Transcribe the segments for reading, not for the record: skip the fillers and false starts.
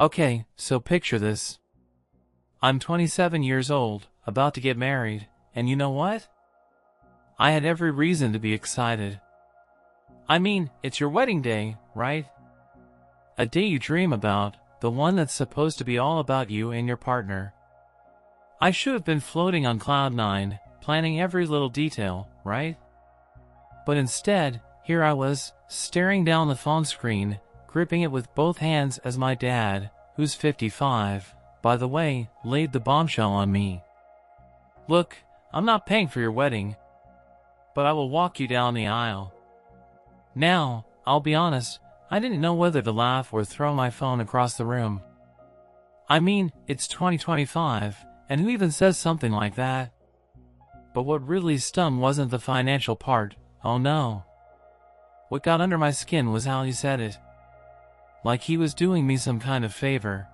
Okay, so picture this. I'm 27 years old, about to get married, and you know what? I had every reason to be excited. I mean, it's your wedding day, right? A day you dream about, the one that's supposed to be all about you and your partner. I should have been floating on cloud 9, planning every little detail, right? But instead, here I was, staring down the phone screen, gripping it with both hands as my dad, who's 55, by the way, laid the bombshell on me. Look, I'm not paying for your wedding, but I will walk you down the aisle. Now, I'll be honest, I didn't know whether to laugh or throw my phone across the room. I mean, it's 2025, and who even says something like that? But what really stung wasn't the financial part, oh no. What got under my skin was how he said it. Like he was doing me some kind of favor.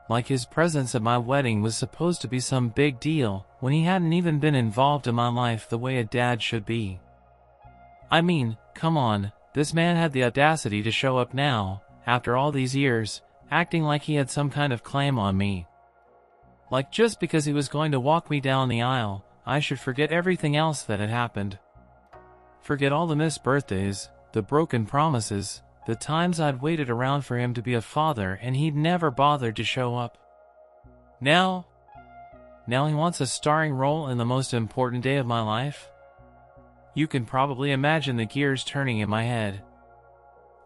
Like his presence at my wedding was supposed to be some big deal, when he hadn't even been involved in my life the way a dad should be. I mean, come on, this man had the audacity to show up now, after all these years, acting like he had some kind of claim on me. Like just because he was going to walk me down the aisle, I should forget everything else that had happened. Forget all the missed birthdays, the broken promises, the times I'd waited around for him to be a father and he'd never bothered to show up. Now he wants a starring role in the most important day of my life? You can probably imagine the gears turning in my head.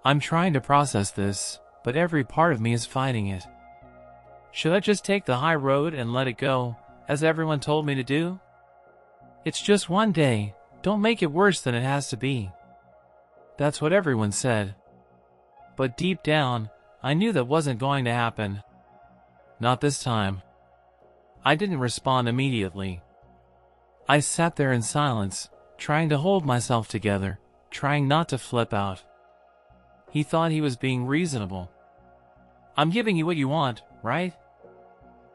I'm trying to process this, but every part of me is fighting it. Should I just take the high road and let it go, as everyone told me to do? It's just one day, don't make it worse than it has to be. That's what everyone said. But deep down, I knew that wasn't going to happen. Not this time. I didn't respond immediately. I sat there in silence, trying to hold myself together, trying not to flip out. He thought he was being reasonable. I'm giving you what you want, right?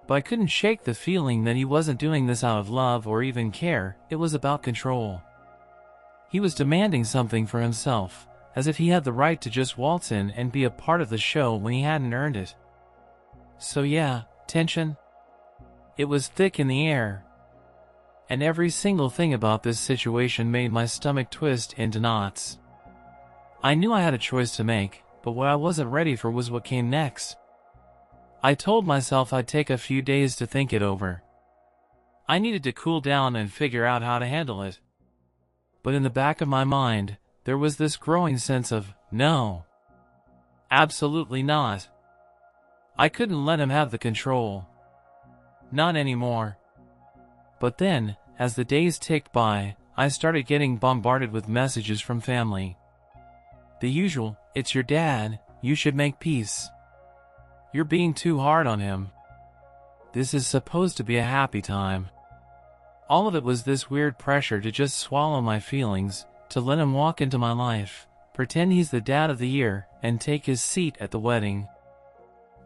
But I couldn't shake the feeling that he wasn't doing this out of love or even care, it was about control. He was demanding something for himself, as if he had the right to just waltz in and be a part of the show when he hadn't earned it. So yeah, tension. It was thick in the air. And every single thing about this situation made my stomach twist into knots. I knew I had a choice to make, but what I wasn't ready for was what came next. I told myself I'd take a few days to think it over. I needed to cool down and figure out how to handle it. But in the back of my mind, there was this growing sense of, no. Absolutely not. I couldn't let him have the control. Not anymore. But then, as the days ticked by, I started getting bombarded with messages from family. The usual, it's your dad, you should make peace. You're being too hard on him. This is supposed to be a happy time. All of it was this weird pressure to just swallow my feelings, to let him walk into my life, pretend he's the dad of the year, and take his seat at the wedding.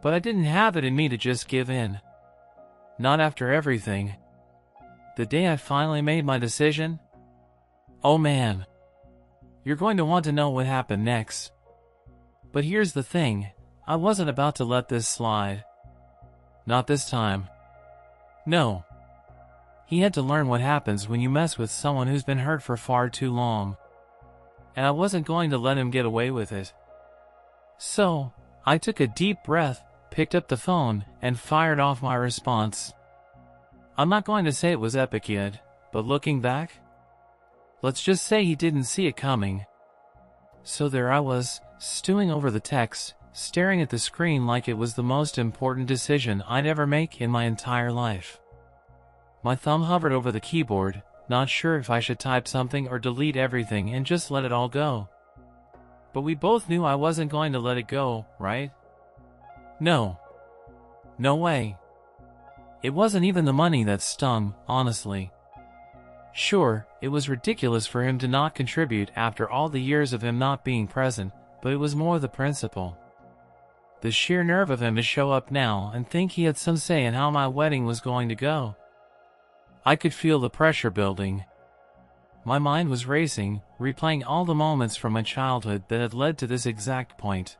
But I didn't have it in me to just give in. Not after everything. The day I finally made my decision? Oh man. You're going to want to know what happened next. But here's the thing, I wasn't about to let this slide. Not this time. No. He had to learn what happens when you mess with someone who's been hurt for far too long. And I wasn't going to let him get away with it. So, I took a deep breath, picked up the phone, and fired off my response. I'm not going to say it was epic yet, but looking back, let's just say he didn't see it coming. So there I was, stewing over the text, staring at the screen like it was the most important decision I'd ever make in my entire life. My thumb hovered over the keyboard, not sure if I should type something or delete everything and just let it all go. But we both knew I wasn't going to let it go, right? No. No way. It wasn't even the money that stung, honestly. Sure, it was ridiculous for him to not contribute after all the years of him not being present, but it was more the principle. The sheer nerve of him to show up now and think he had some say in how my wedding was going to go. I could feel the pressure building. My mind was racing, replaying all the moments from my childhood that had led to this exact point.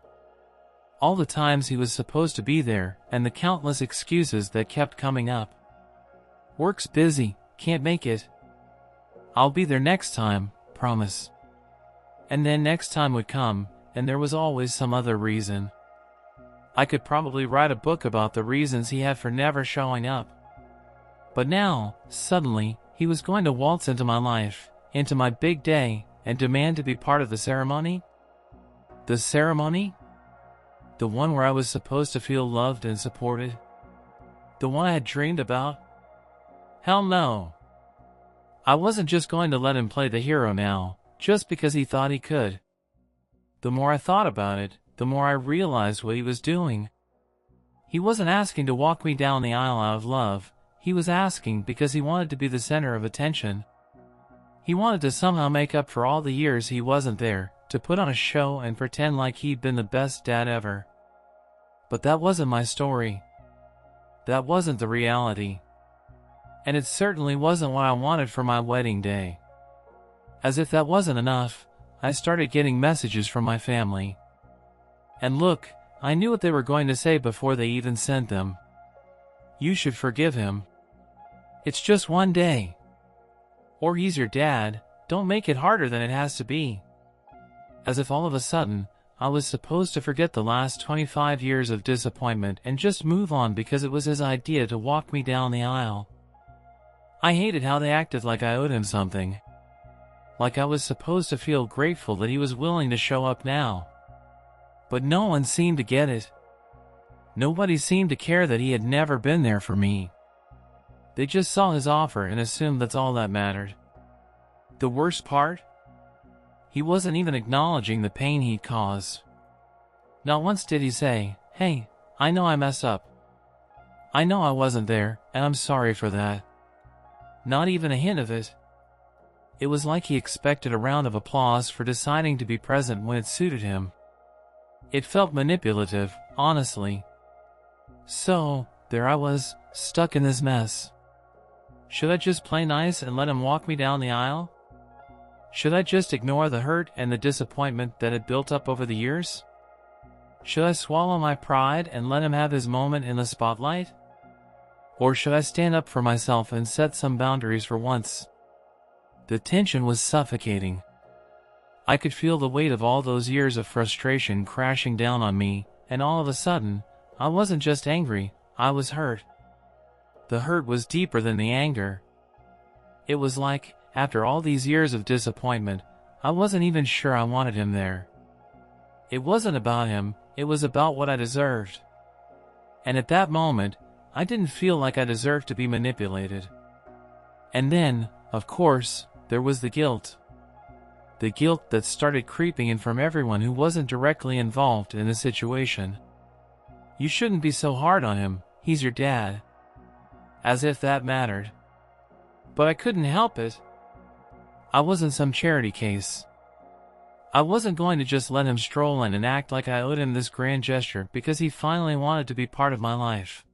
All the times he was supposed to be there, and the countless excuses that kept coming up. Work's busy, can't make it. I'll be there next time, promise. And then next time would come, and there was always some other reason. I could probably write a book about the reasons he had for never showing up. But now, suddenly, he was going to waltz into my life, into my big day, and demand to be part of the ceremony? The ceremony? The one where I was supposed to feel loved and supported? The one I had dreamed about? Hell no. I wasn't just going to let him play the hero now, just because he thought he could. The more I thought about it, the more I realized what he was doing. He wasn't asking to walk me down the aisle out of love. He was asking because he wanted to be the center of attention. He wanted to somehow make up for all the years he wasn't there, to put on a show and pretend like he'd been the best dad ever. But that wasn't my story. That wasn't the reality. And it certainly wasn't what I wanted for my wedding day. As if that wasn't enough, I started getting messages from my family. And look, I knew what they were going to say before they even sent them. You should forgive him. It's just one day. Or he's your dad, don't make it harder than it has to be. As if all of a sudden, I was supposed to forget the last 25 years of disappointment and just move on because it was his idea to walk me down the aisle. I hated how they acted like I owed him something. Like I was supposed to feel grateful that he was willing to show up now. But no one seemed to get it. Nobody seemed to care that he had never been there for me. They just saw his offer and assumed that's all that mattered. The worst part? He wasn't even acknowledging the pain he'd caused. Not once did he say, "Hey, I know I messed up. I know I wasn't there, and I'm sorry for that." Not even a hint of it. It was like he expected a round of applause for deciding to be present when it suited him. It felt manipulative, honestly. So, there I was, stuck in this mess. Should I just play nice and let him walk me down the aisle? Should I just ignore the hurt and the disappointment that had built up over the years? Should I swallow my pride and let him have his moment in the spotlight? Or should I stand up for myself and set some boundaries for once? The tension was suffocating. I could feel the weight of all those years of frustration crashing down on me, and all of a sudden, I wasn't just angry, I was hurt. The hurt was deeper than the anger. It was like, after all these years of disappointment, I wasn't even sure I wanted him there. It wasn't about him, it was about what I deserved. And at that moment, I didn't feel like I deserved to be manipulated. And then, of course, there was the guilt. The guilt that started creeping in from everyone who wasn't directly involved in the situation. You shouldn't be so hard on him, he's your dad. As if that mattered. But I couldn't help it. I wasn't some charity case. I wasn't going to just let him stroll in and act like I owed him this grand gesture because he finally wanted to be part of my life.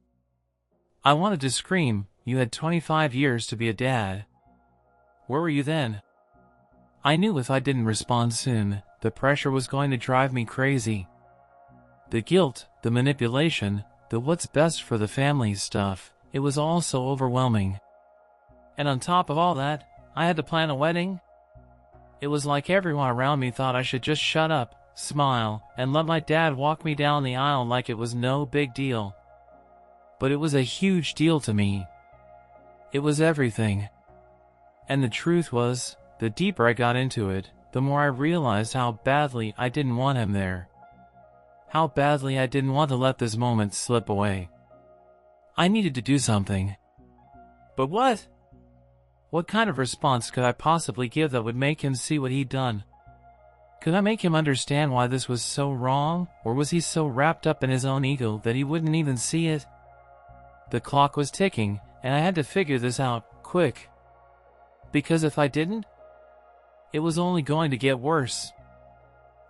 I wanted to scream, "You had 25 years to be a dad. Where were you then?" I knew if I didn't respond soon, the pressure was going to drive me crazy. The guilt, the manipulation, the what's best for the family stuff, it was all so overwhelming. And on top of all that, I had to plan a wedding? It was like everyone around me thought I should just shut up, smile, and let my dad walk me down the aisle like it was no big deal. But it was a huge deal to me. It was everything. And the truth was, the deeper I got into it, the more I realized how badly I didn't want him there. How badly I didn't want to let this moment slip away. I needed to do something. But what? What kind of response could I possibly give that would make him see what he'd done? Could I make him understand why this was so wrong, or was he so wrapped up in his own ego that he wouldn't even see it? The clock was ticking, and I had to figure this out, quick. Because if I didn't, it was only going to get worse.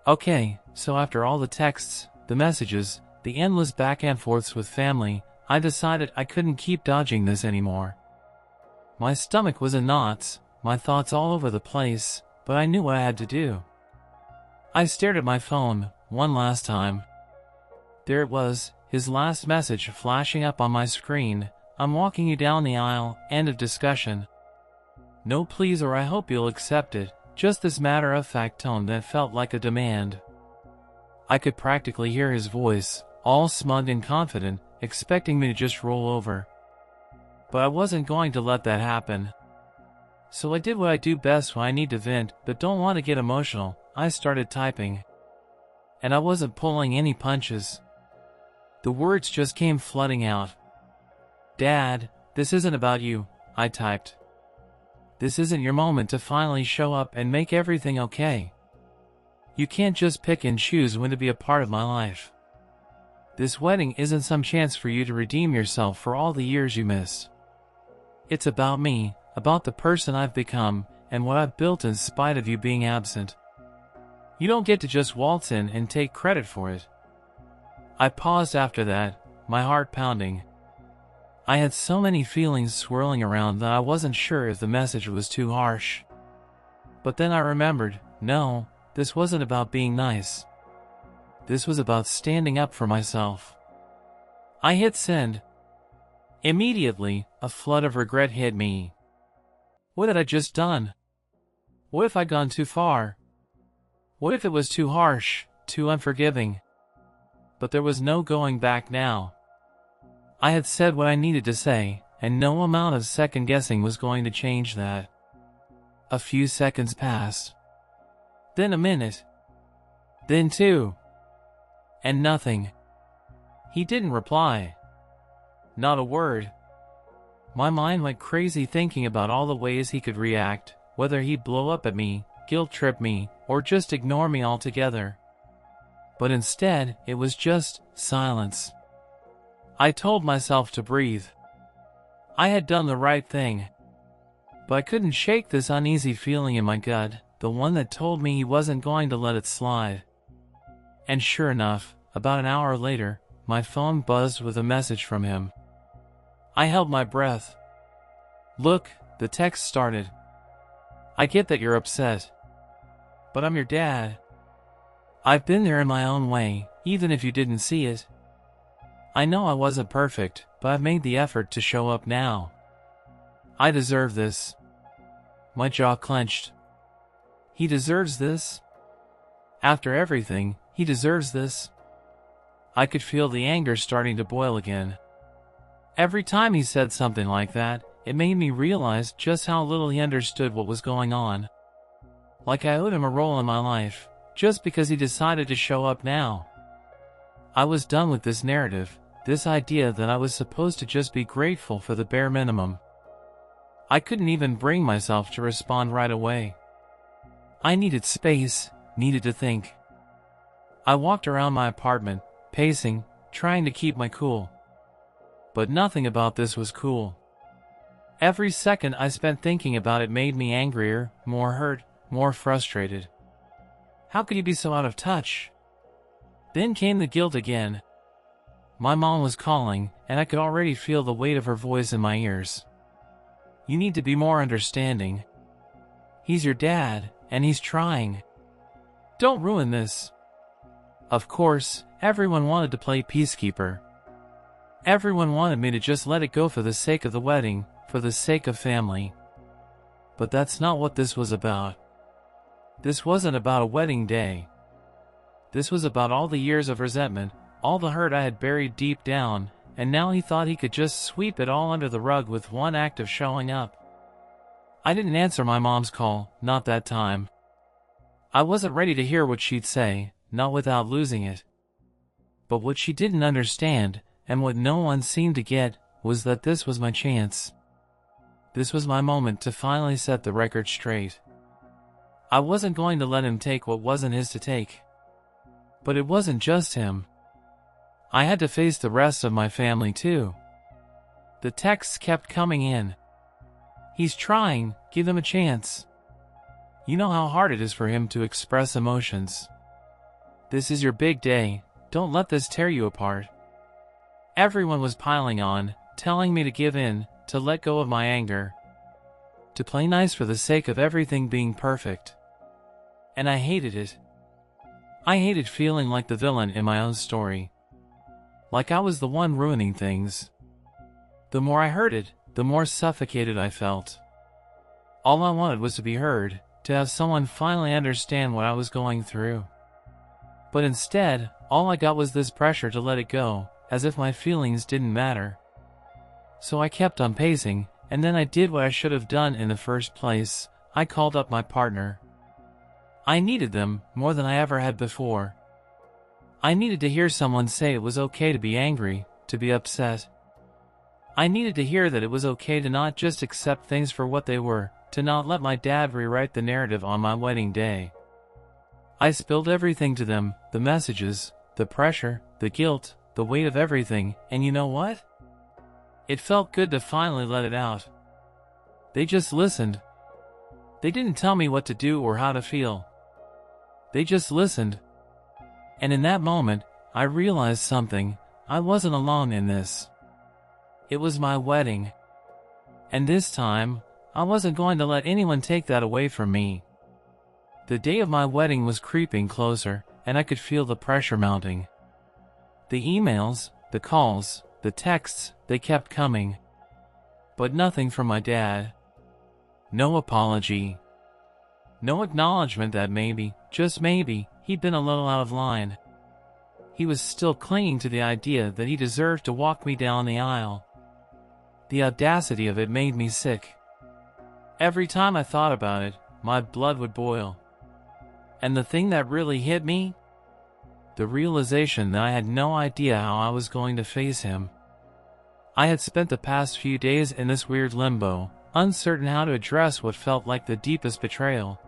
Okay, so after all the texts, the messages, the endless back and forths with family, I decided I couldn't keep dodging this anymore. My stomach was in knots, my thoughts all over the place, but I knew what I had to do. I stared at my phone, one last time. There it was, his last message flashing up on my screen. I'm walking you down the aisle, end of discussion. No please or I hope you'll accept it, just this matter-of-fact tone that felt like a demand. I could practically hear his voice, all smug and confident, expecting me to just roll over. But I wasn't going to let that happen. So I did what I do best when I need to vent, but don't want to get emotional. I started typing. And I wasn't pulling any punches. The words just came flooding out. Dad, this isn't about you, I typed. This isn't your moment to finally show up and make everything okay. You can't just pick and choose when to be a part of my life. This wedding isn't some chance for you to redeem yourself for all the years you missed. It's about me, about the person I've become, and what I've built in spite of you being absent. You don't get to just waltz in and take credit for it. I paused after that, my heart pounding. I had so many feelings swirling around that I wasn't sure if the message was too harsh. But then I remembered, no, this wasn't about being nice. This was about standing up for myself. I hit send. Immediately, a flood of regret hit me. What had I just done? What if I'd gone too far? What if it was too harsh, too unforgiving? But there was no going back now. I had said what I needed to say, and no amount of second-guessing was going to change that. A few seconds passed. Then a minute. Then 2. And nothing. He didn't reply. Not a word. My mind went crazy thinking about all the ways he could react, whether he'd blow up at me, guilt-trip me, or just ignore me altogether. But instead, it was just silence. I told myself to breathe. I had done the right thing. But I couldn't shake this uneasy feeling in my gut, the one that told me he wasn't going to let it slide. And sure enough, about an hour later, my phone buzzed with a message from him. I held my breath. Look, the text started. I get that you're upset. But I'm your dad. I've been there in my own way, even if you didn't see it. I know I wasn't perfect, but I've made the effort to show up now. I deserve this. My jaw clenched. He deserves this? After everything, he deserves this? I could feel the anger starting to boil again. Every time he said something like that, it made me realize just how little he understood what was going on. Like I owed him a role in my life, just because he decided to show up now. I was done with this narrative, this idea that I was supposed to just be grateful for the bare minimum. I couldn't even bring myself to respond right away. I needed space, needed to think. I walked around my apartment, pacing, trying to keep my cool. But nothing about this was cool. Every second I spent thinking about it made me angrier, more hurt, more frustrated. How could you be so out of touch? Then came the guilt again. My mom was calling, and I could already feel the weight of her voice in my ears. You need to be more understanding. He's your dad, and he's trying. Don't ruin this. Of course, everyone wanted to play peacekeeper. Everyone wanted me to just let it go for the sake of the wedding, for the sake of family. But that's not what this was about. This wasn't about a wedding day. This was about all the years of resentment, all the hurt I had buried deep down, and now he thought he could just sweep it all under the rug with one act of showing up. I didn't answer my mom's call, not that time. I wasn't ready to hear what she'd say, not without losing it. But what she didn't understand, and what no one seemed to get, was that this was my chance. This was my moment to finally set the record straight. I wasn't going to let him take what wasn't his to take. But it wasn't just him. I had to face the rest of my family too. The texts kept coming in. He's trying, give him a chance. You know how hard it is for him to express emotions. This is your big day, don't let this tear you apart. Everyone was piling on, telling me to give in, to let go of my anger. To play nice for the sake of everything being perfect. And I hated it. I hated feeling like the villain in my own story. like I was the one ruining things. The more I heard it, the more suffocated I felt. All I wanted was to be heard, to have someone finally understand what I was going through. But instead, all I got was this pressure to let it go, as if my feelings didn't matter. So I kept on pacing, and then I did what I should have done in the first place. I called up my partner. I needed them more than I ever had before. I needed to hear someone say it was okay to be angry, to be upset. I needed to hear that it was okay to not just accept things for what they were, to not let my dad rewrite the narrative on my wedding day. I spilled everything to them, the messages, the pressure, the guilt, the weight of everything, and you know what? It felt good to finally let it out. They just listened. They didn't tell me what to do or how to feel. They just listened. And in that moment, I realized something. I wasn't alone in this. It was my wedding. And this time, I wasn't going to let anyone take that away from me. The day of my wedding was creeping closer, and I could feel the pressure mounting. The emails, the calls, the texts, they kept coming. But nothing from my dad. No apology. No acknowledgement that maybe, just maybe, he'd been a little out of line. He was still clinging to the idea that he deserved to walk me down the aisle. The audacity of it made me sick. Every time I thought about it, my blood would boil. And the thing that really hit me? The realization that I had no idea how I was going to face him. I had spent the past few days in this weird limbo, uncertain how to address what felt like the deepest betrayal.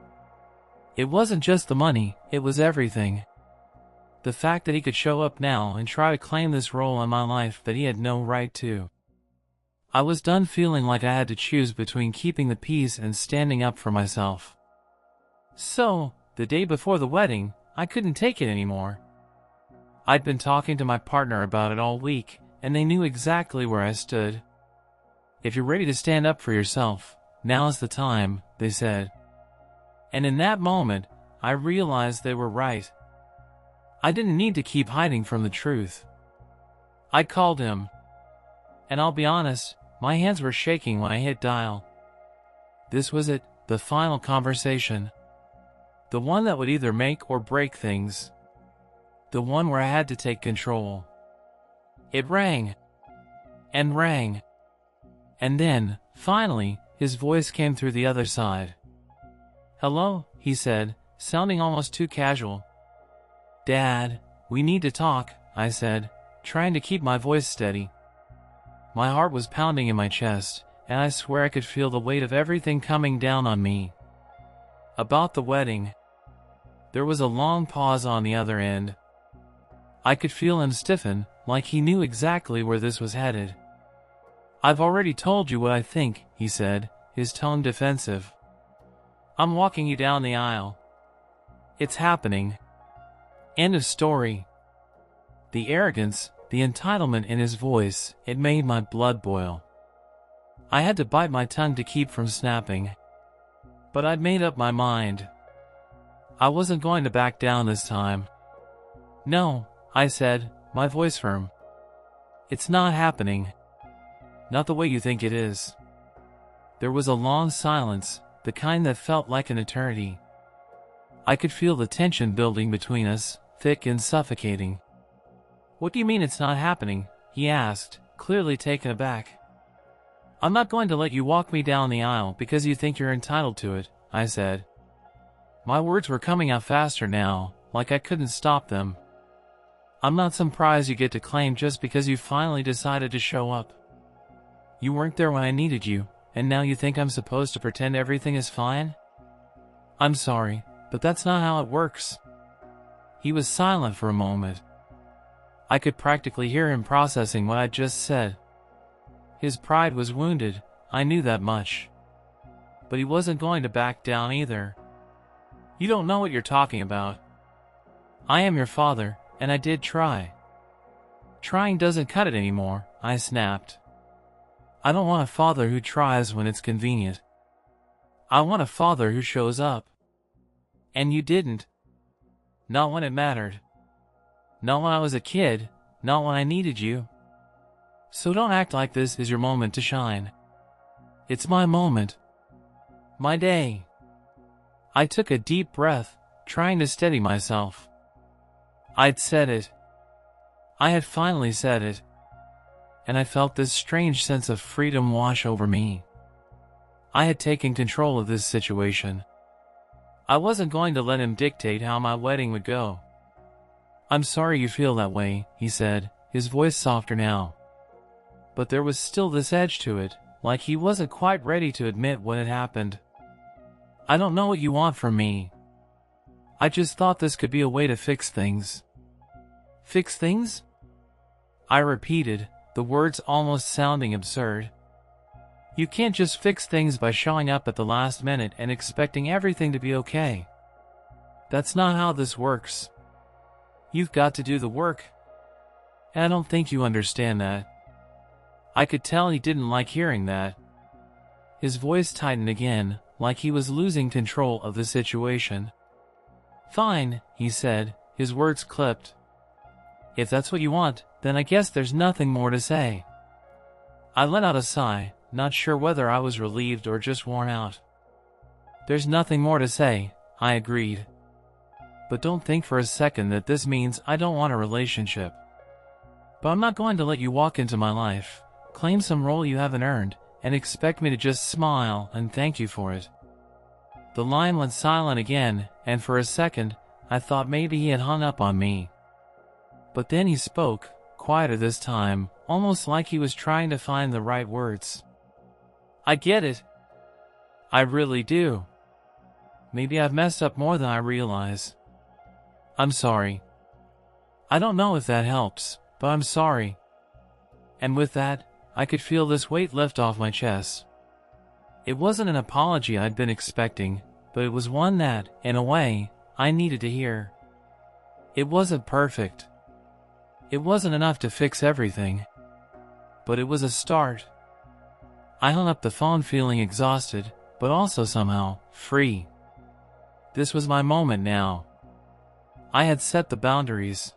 It wasn't just the money, it was everything. The fact that he could show up now and try to claim this role in my life that he had no right to. I was done feeling like I had to choose between keeping the peace and standing up for myself. So, the day before the wedding, I couldn't take it anymore. I'd been talking to my partner about it all week, and they knew exactly where I stood. If you're ready to stand up for yourself, now's the time, they said. And in that moment, I realized they were right. I didn't need to keep hiding from the truth. I called him. And I'll be honest, my hands were shaking when I hit dial. This was it, the final conversation. The one that would either make or break things. The one where I had to take control. It rang. And rang. And then, finally, his voice came through the other side. "Hello," he said, sounding almost too casual. "Dad, we need to talk," I said, trying to keep my voice steady. My heart was pounding in my chest, and I swear I could feel the weight of everything coming down on me. About the wedding. There was a long pause on the other end. I could feel him stiffen, like he knew exactly where this was headed. "I've already told you what I think," he said, his tone defensive. "I'm walking you down the aisle. It's happening. End of story." The arrogance, the entitlement in his voice, it made my blood boil. I had to bite my tongue to keep from snapping. But I'd made up my mind. I wasn't going to back down this time. "No," I said, my voice firm. "It's not happening. Not the way you think it is." There was a long silence, the kind that felt like an eternity. I could feel the tension building between us, thick and suffocating. "What do you mean it's not happening?" he asked, clearly taken aback. "I'm not going to let you walk me down the aisle because you think you're entitled to it," I said. My words were coming out faster now, like I couldn't stop them. "I'm not some prize you get to claim just because you finally decided to show up. You weren't there when I needed you, and now you think I'm supposed to pretend everything is fine? I'm sorry, but that's not how it works." He was silent for a moment. I could practically hear him processing what I'd just said. His pride was wounded, I knew that much. But he wasn't going to back down either. "You don't know what you're talking about. I am your father, and I did try." "Trying doesn't cut it anymore," I snapped. "I don't want a father who tries when it's convenient. I want a father who shows up. And you didn't. Not when it mattered. Not when I was a kid, Not when I needed you. So don't act like this is your moment to shine. It's my moment. My day. I took a deep breath, trying to steady myself. I'd said it. I had finally said it. And I felt this strange sense of freedom wash over me. I had taken control of this situation. I wasn't going to let him dictate how my wedding would go. I'm sorry you feel that way, he said, his voice softer now. But there was still this edge to it, like he wasn't quite ready to admit what had happened. I don't know what you want from me. I just thought this could be a way to fix things. Fix things? I repeated, the words almost sounding absurd. You can't just fix things by showing up at the last minute and expecting everything to be okay. That's not how this works. You've got to do the work. And I don't think you understand that. I could tell he didn't like hearing that. His voice tightened again, like he was losing control of the situation. Fine, he said, his words clipped. If that's what you want, then I guess there's nothing more to say. I let out a sigh, not sure whether I was relieved or just worn out. There's nothing more to say, I agreed. But don't think for a second that this means I don't want a relationship. But I'm not going to let you walk into my life, claim some role you haven't earned, and expect me to just smile and thank you for it. The line went silent again, and for a second, I thought maybe he had hung up on me. But then he spoke, quieter this time, almost like he was trying to find the right words. I get it. I really do. Maybe I've messed up more than I realize. I'm sorry. I don't know if that helps, but I'm sorry. And with that, I could feel this weight lift off my chest. It wasn't an apology I'd been expecting, but it was one that, in a way, I needed to hear. It wasn't perfect. It wasn't enough to fix everything. But it was a start. I hung up the phone feeling exhausted, but also somehow free. This was my moment now. I had set the boundaries.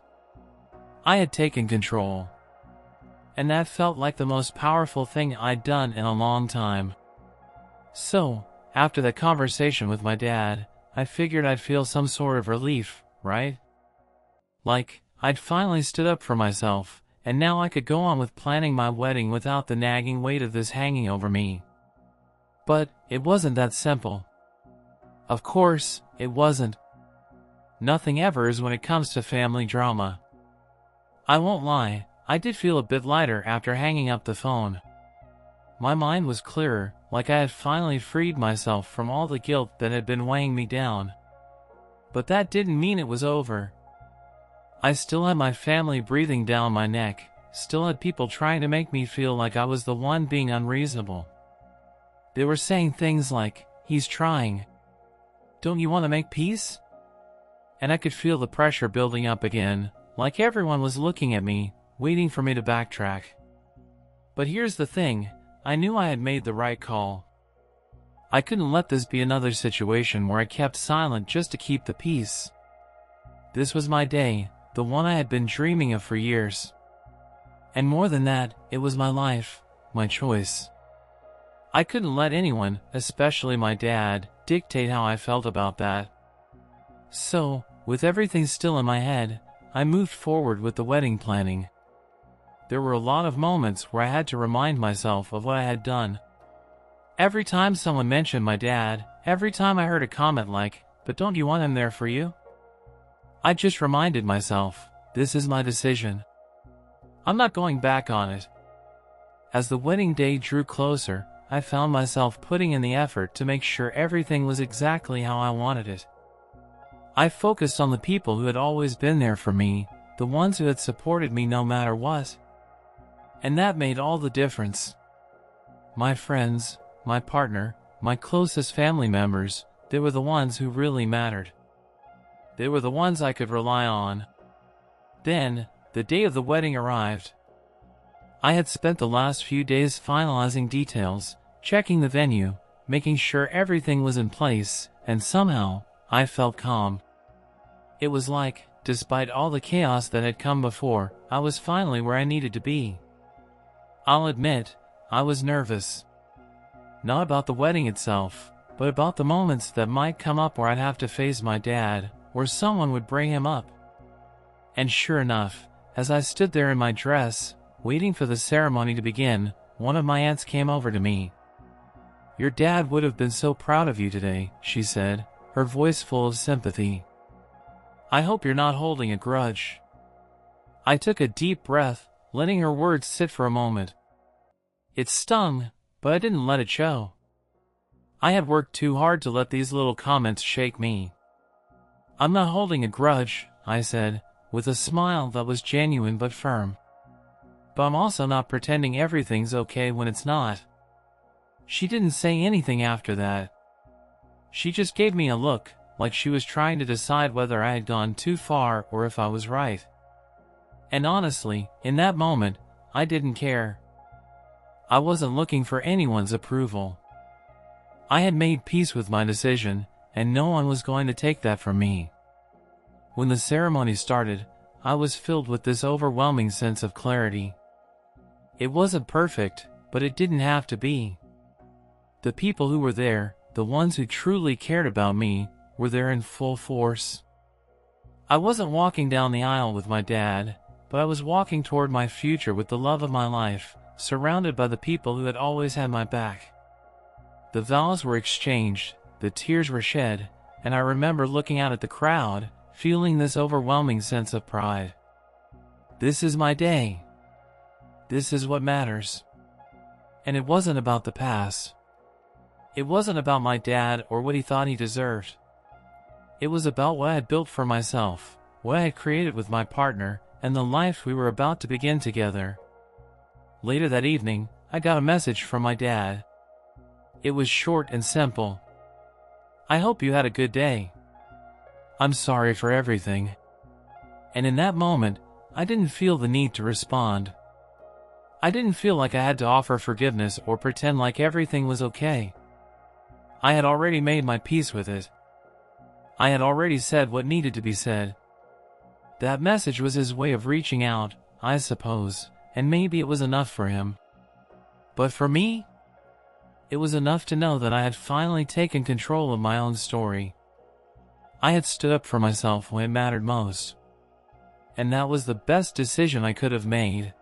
I had taken control. And that felt like the most powerful thing I'd done in a long time. So, after that conversation with my dad, I figured I'd feel some sort of relief, right? Like, I'd finally stood up for myself, and now I could go on with planning my wedding without the nagging weight of this hanging over me. But it wasn't that simple. Of course, it wasn't. Nothing ever is when it comes to family drama. I won't lie, I did feel a bit lighter after hanging up the phone. My mind was clearer, like I had finally freed myself from all the guilt that had been weighing me down. But that didn't mean it was over. I still had my family breathing down my neck, still had people trying to make me feel like I was the one being unreasonable. They were saying things like, "He's trying. Don't you want to make peace?" And I could feel the pressure building up again, like everyone was looking at me, waiting for me to backtrack. But here's the thing, I knew I had made the right call. I couldn't let this be another situation where I kept silent just to keep the peace. This was my day, the one I had been dreaming of for years. And more than that, it was my life, my choice. I couldn't let anyone, especially my dad, dictate how I felt about that. So, with everything still in my head, I moved forward with the wedding planning. There were a lot of moments where I had to remind myself of what I had done. Every time someone mentioned my dad, every time I heard a comment like, "But don't you want him there for you?" I just reminded myself, this is my decision. I'm not going back on it. As the wedding day drew closer, I found myself putting in the effort to make sure everything was exactly how I wanted it. I focused on the people who had always been there for me, the ones who had supported me no matter what. And that made all the difference. My friends, my partner, my closest family members, they were the ones who really mattered. They were the ones I could rely on. Then, the day of the wedding arrived. I had spent the last few days finalizing details, checking the venue, making sure everything was in place, and somehow, I felt calm. It was like, Despite all the chaos that had come before, I was finally where I needed to be. I'll admit, I was nervous. Not about the wedding itself, but about the moments that might come up where I'd have to face my dad, where someone would bring him up. And sure enough, as I stood there in my dress, waiting for the ceremony to begin, one of my aunts came over to me. "Your dad would have been so proud of you today," she said, her voice full of sympathy. "I hope you're not holding a grudge." I took a deep breath, letting her words sit for a moment. It stung, but I didn't let it show. I had worked too hard to let these little comments shake me. "I'm not holding a grudge," I said, with a smile that was genuine but firm. "But I'm also not pretending everything's okay when it's not." She didn't say anything after that. She just gave me a look, like she was trying to decide whether I had gone too far or if I was right. And honestly, in that moment, I didn't care. I wasn't looking for anyone's approval. I had made peace with my decision, and no one was going to take that from me. When the ceremony started, I was filled with this overwhelming sense of clarity. It wasn't perfect, but it didn't have to be. The people who were there, the ones who truly cared about me, were there in full force. I wasn't walking down the aisle with my dad, but I was walking toward my future with the love of my life, surrounded by the people who had always had my back. The vows were exchanged, the tears were shed, and I remember looking out at the crowd, feeling this overwhelming sense of pride. This is my day. This is what matters. And it wasn't about the past. It wasn't about my dad or what he thought he deserved. It was about what I had built for myself, what I had created with my partner, and the life we were about to begin together. Later that evening, I got a message from my dad. It was short and simple. "I hope you had a good day. I'm sorry for everything." And in that moment, I didn't feel the need to respond. I didn't feel like I had to offer forgiveness or pretend like everything was okay. I had already made my peace with it. I had already said what needed to be said. That message was his way of reaching out, I suppose, and maybe it was enough for him. But for me, it was enough to know that I had finally taken control of my own story. I had stood up for myself when it mattered most. And that was the best decision I could have made.